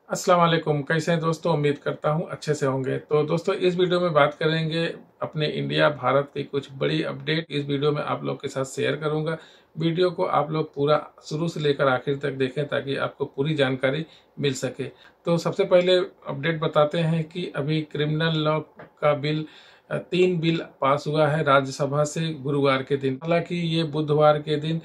अस्सलाम वालेकुम। कैसे हैं दोस्तों? उम्मीद करता हूं अच्छे से होंगे। तो दोस्तों इस वीडियो में बात करेंगे अपने इंडिया भारत की कुछ बड़ी अपडेट इस वीडियो में आप लोग के साथ शेयर करूंगा। वीडियो को आप लोग पूरा शुरू से लेकर आखिर तक देखें ताकि आपको पूरी जानकारी मिल सके। तो सबसे पहले अपडेट बताते हैं कि अभी क्रिमिनल लॉ का बिल 3 बिल पास हुआ है राज्यसभा से गुरुवार के दिन। हालांकि ये बुधवार के दिन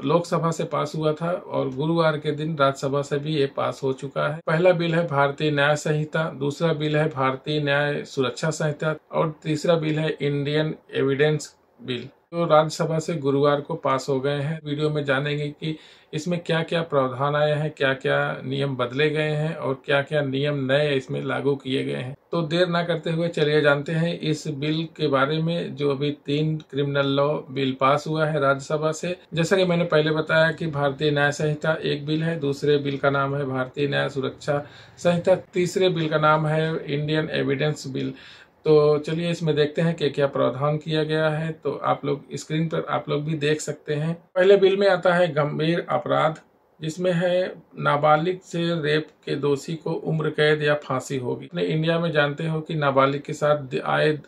लोकसभा से पास हुआ था और गुरुवार के दिन राज्यसभा से भी ये पास हो चुका है। पहला बिल है भारतीय न्याय संहिता, दूसरा बिल है भारतीय न्याय सुरक्षा संहिता और तीसरा बिल है इंडियन एविडेंस बिल। तो राज्यसभा से गुरुवार को पास हो गए हैं। वीडियो में जानेंगे कि इसमें क्या क्या प्रावधान आए हैं, क्या क्या नियम बदले गए हैं और क्या क्या नियम नए इसमें लागू किए गए हैं। तो देर ना करते हुए चलिए जानते हैं इस बिल के बारे में जो अभी 3 क्रिमिनल लॉ बिल पास हुआ है राज्यसभा से। जैसा कि मैंने पहले बताया कि भारतीय न्याय संहिता एक बिल है, दूसरे बिल का नाम है भारतीय न्याय सुरक्षा संहिता, तीसरे बिल का नाम है इंडियन एविडेंस बिल। तो चलिए इसमें देखते हैं कि क्या प्रावधान किया गया है। तो आप लोग स्क्रीन पर आप लोग भी देख सकते हैं। पहले बिल में आता है गंभीर अपराध, जिसमें है नाबालिग से रेप के दोषी को उम्र कैद या फांसी होगी। अपने इंडिया में जानते हो कि नाबालिग के साथ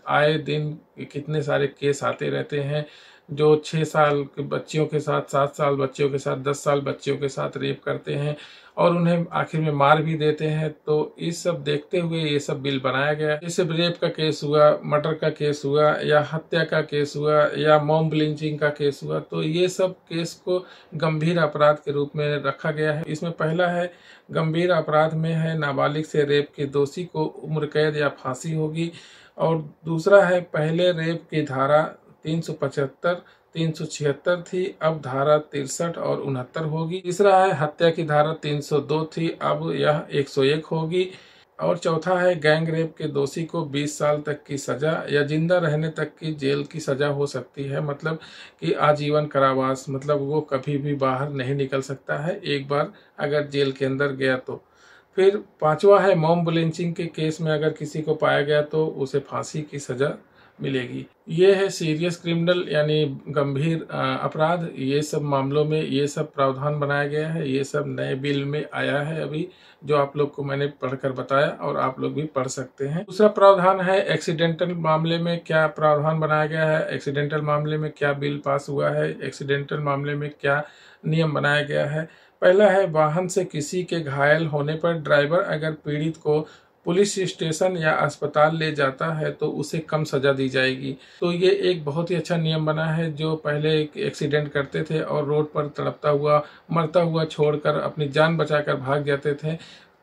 आए दिन कितने सारे केस आते रहते हैं, जो 6 साल के बच्चियों के साथ, 7 साल बच्चियों के साथ, 10 साल बच्चियों के साथ रेप करते हैं और उन्हें आखिर में मार भी देते हैं। तो इस सब देखते हुए ये सब बिल बनाया गया है। जैसे रेप का केस हुआ, मर्डर का केस हुआ या हत्या का केस हुआ या मॉब लिंचिंग का केस हुआ, तो ये सब केस को गंभीर अपराध के रूप में रखा गया है। इसमें पहला है गंभीर अपराध में है नाबालिग से रेप के दोषी को उम्र कैद या फांसी होगी और दूसरा है पहले रेप की धारा 375 376 थी, अब धारा 63 और 69 होगी। तीसरा है हत्या की धारा 302 थी, अब यह 101 होगी। और चौथा है गैंग रेप के दोषी को 20 साल तक की सजा या जिंदा रहने तक की जेल की सजा हो सकती है, मतलब कि आजीवन कारावास, मतलब वो कभी भी बाहर नहीं निकल सकता है एक बार अगर जेल के अंदर गया तो। फिर पांचवा है मॉब लिंचिंग के केस में अगर किसी को पाया गया तो उसे फांसी की सजा मिलेगी। ये है सीरियस क्रिमिनल यानी गंभीर अपराध। ये सब मामलों में ये सब प्रावधान बनाया गया है। ये सब नए बिल में आया है अभी, जो आप लोग को मैंने पढ़कर बताया और आप लोग भी पढ़ सकते हैं। दूसरा प्रावधान है एक्सीडेंटल मामले में क्या प्रावधान बनाया गया है, एक्सीडेंटल मामले में क्या बिल पास हुआ है, एक्सीडेंटल मामले में क्या नियम बनाया गया है। पहला है वाहन से किसी के घायल होने पर ड्राइवर अगर पीड़ित को पुलिस स्टेशन या अस्पताल ले जाता है तो उसे कम सजा दी जाएगी। तो ये एक बहुत ही अच्छा नियम बना है। जो पहले एक्सीडेंट करते थे और रोड पर तड़पता हुआ मरता हुआ छोड़कर अपनी जान बचाकर भाग जाते थे,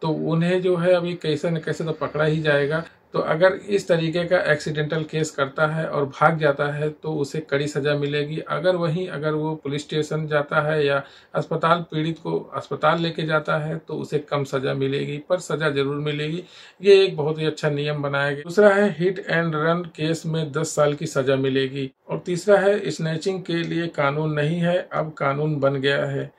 तो उन्हें जो है अभी कैसे न कैसे तो पकड़ा ही जाएगा। तो अगर इस तरीके का एक्सीडेंटल केस करता है और भाग जाता है तो उसे कड़ी सजा मिलेगी। अगर वो पुलिस स्टेशन जाता है या अस्पताल, पीड़ित को अस्पताल लेके जाता है तो उसे कम सजा मिलेगी, पर सजा जरूर मिलेगी। ये एक बहुत ही अच्छा नियम बनाया गया। दूसरा है हिट एंड रन केस में 10 साल की सजा मिलेगी और तीसरा है स्नैचिंग के लिए कानून नहीं है, अब कानून बन गया है।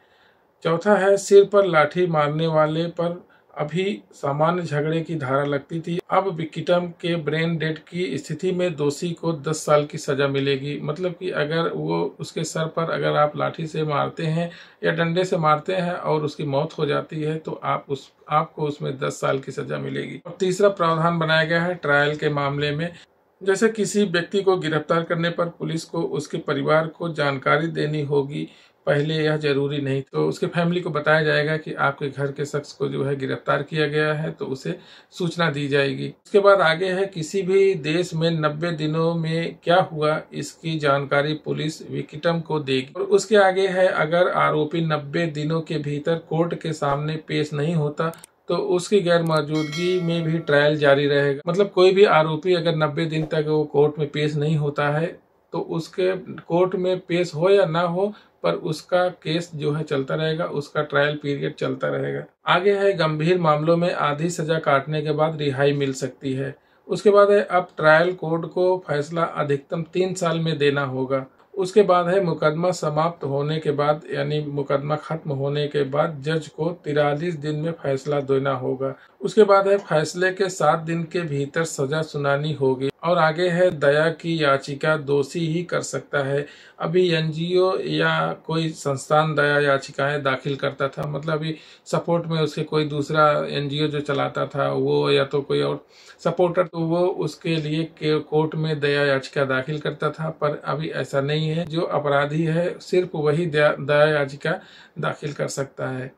चौथा है सिर पर लाठी मारने वाले पर अभी सामान्य झगड़े की धारा लगती थी, अब विक्टिम के ब्रेन डेड की स्थिति में दोषी को 10 साल की सजा मिलेगी। मतलब कि अगर वो उसके सर पर अगर आप लाठी से मारते हैं या डंडे से मारते हैं और उसकी मौत हो जाती है तो आपको उसमें 10 साल की सजा मिलेगी। और तीसरा प्रावधान बनाया गया है ट्रायल के मामले में। जैसे किसी व्यक्ति को गिरफ्तार करने पर पुलिस को उसके परिवार को जानकारी देनी होगी, पहले यह जरूरी नहीं। तो उसके फैमिली को बताया जाएगा कि आपके घर के शख्स को जो है गिरफ्तार किया गया है, तो उसे सूचना दी जाएगी। उसके बाद आगे है किसी भी देश में 90 दिनों में क्या हुआ इसकी जानकारी पुलिस विक्टिम को देगी। और उसके आगे है अगर आरोपी 90 दिनों के भीतर कोर्ट के सामने पेश नहीं होता तो उसकी गैर मौजूदगी में भी ट्रायल जारी रहेगा। मतलब कोई भी आरोपी अगर 90 दिन तक वो कोर्ट में पेश नहीं होता है तो उसके कोर्ट में पेश हो या ना हो, पर उसका केस जो है चलता रहेगा, उसका ट्रायल पीरियड चलता रहेगा। आगे है गंभीर मामलों में आधी सजा काटने के बाद रिहाई मिल सकती है। उसके बाद है अब ट्रायल कोर्ट को फैसला अधिकतम 3 साल में देना होगा। उसके बाद है मुकदमा समाप्त होने के बाद यानी मुकदमा खत्म होने के बाद जज को 43 दिन में फैसला देना होगा। उसके बाद है फैसले के 7 दिन के भीतर सजा सुनानी होगी। और आगे है दया की याचिका दोषी ही कर सकता है। अभी एनजीओ या कोई संस्थान दया याचिकाएं दाखिल करता था, मतलब अभी सपोर्ट में उसके कोई दूसरा एनजीओ जो चलाता था वो या तो कोई और सपोर्टर, तो वो उसके लिए कोर्ट में दया याचिका दाखिल करता था। पर अभी ऐसा नहीं है, जो अपराधी है सिर्फ वही दया याचिका दाखिल कर सकता है।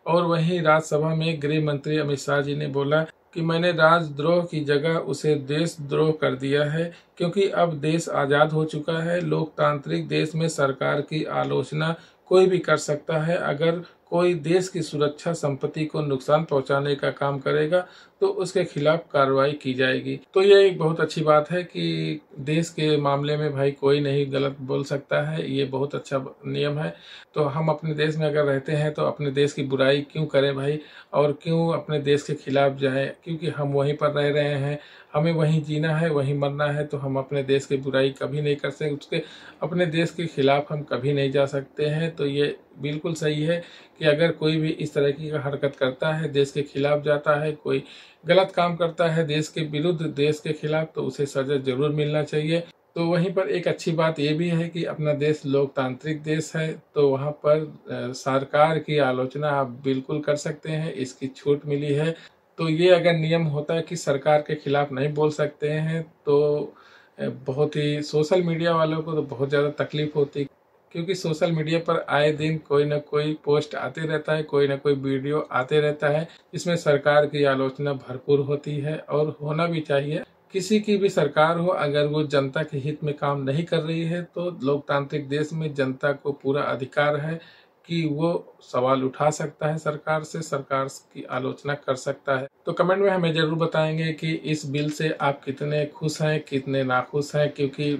और वहीं राज्यसभा में गृह मंत्री अमित शाह जी ने बोला कि मैंने राजद्रोह की जगह उसे देशद्रोह कर दिया है, क्योंकि अब देश आज़ाद हो चुका है। लोकतांत्रिक देश में सरकार की आलोचना कोई भी कर सकता है। अगर कोई देश की सुरक्षा संपत्ति को नुकसान पहुंचाने का काम करेगा तो उसके खिलाफ कार्रवाई की जाएगी। तो ये एक बहुत अच्छी बात है कि देश के मामले में भाई कोई नहीं गलत बोल सकता है। ये बहुत अच्छा नियम है। तो हम अपने देश में अगर रहते हैं तो अपने देश की बुराई क्यों करें भाई, और क्यों अपने देश के खिलाफ जाएं, क्योंकि हम वहीं पर रह रहे हैं, हमें वहीं जीना है, वहीं मरना है। तो हम अपने देश की बुराई कभी नहीं कर सकते, उसके अपने देश के खिलाफ हम कभी नहीं जा सकते हैं। तो ये बिल्कुल सही है कि अगर कोई भी इस तरह की हरकत करता है, देश के खिलाफ जाता है, कोई गलत काम करता है देश के विरुद्ध, देश के खिलाफ, तो उसे सजा जरूर मिलना चाहिए। तो वहीं पर एक अच्छी बात ये भी है कि अपना देश लोकतांत्रिक देश है, तो वहाँ पर सरकार की आलोचना आप बिल्कुल कर सकते हैं, इसकी छूट मिली है। तो ये अगर नियम होता है कि सरकार के खिलाफ नहीं बोल सकते हैं तो बहुत ही सोशल मीडिया वालों को तो बहुत ज़्यादा तकलीफ होती, क्योंकि सोशल मीडिया पर आए दिन कोई ना कोई पोस्ट आते रहता है, कोई ना कोई वीडियो आते रहता है, जिसमें सरकार की आलोचना भरपूर होती है और होना भी चाहिए। किसी की भी सरकार हो, अगर वो जनता के हित में काम नहीं कर रही है तो लोकतांत्रिक देश में जनता को पूरा अधिकार है कि वो सवाल उठा सकता है सरकार से, सरकार की आलोचना कर सकता है। तो कमेंट में हमें जरूर बताएंगे कि इस बिल से आप कितने खुश हैं, कितने नाखुश हैं, क्योंकि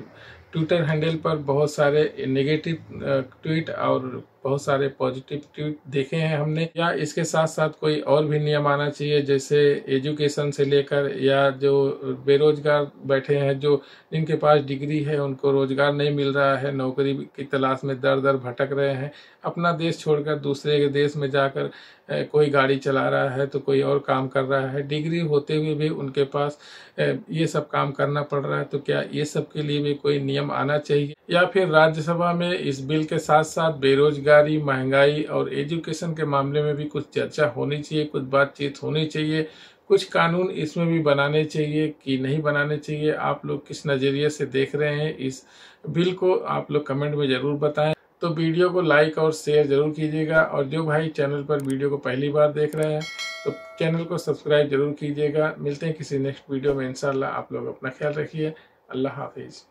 ट्विटर हैंडल पर बहुत सारे नेगेटिव ट्वीट और बहुत सारे पॉजिटिव ट्वीट देखे हैं हमने। या इसके साथ साथ कोई और भी नियम आना चाहिए, जैसे एजुकेशन से लेकर, या जो बेरोजगार बैठे हैं, जो जिनके पास डिग्री है उनको रोजगार नहीं मिल रहा है, नौकरी की तलाश में दर दर भटक रहे हैं, अपना देश छोड़कर दूसरे के देश में जाकर कोई गाड़ी चला रहा है तो कोई और काम कर रहा है, डिग्री होते हुए भी उनके पास ये सब काम करना पड़ रहा है। तो क्या ये सब के लिए भी कोई नियम आना चाहिए? या फिर राज्यसभा में इस बिल के साथ साथ बेरोजगारी, महंगाई और एजुकेशन के मामले में भी कुछ चर्चा होनी चाहिए, कुछ बातचीत होनी चाहिए, कुछ कानून इसमें भी बनाने चाहिए कि नहीं बनाने चाहिए? आप लोग किस नज़रिए से देख रहे हैं इस बिल को, आप लोग कमेंट में ज़रूर बताएं। तो वीडियो को लाइक और शेयर जरूर कीजिएगा, और जो भाई चैनल पर वीडियो को पहली बार देख रहे हैं तो चैनल को सब्सक्राइब जरूर कीजिएगा। मिलते हैं किसी नेक्स्ट वीडियो में इंशाल्लाह। आप लोग अपना ख्याल रखिए। अल्लाह हाफिज़।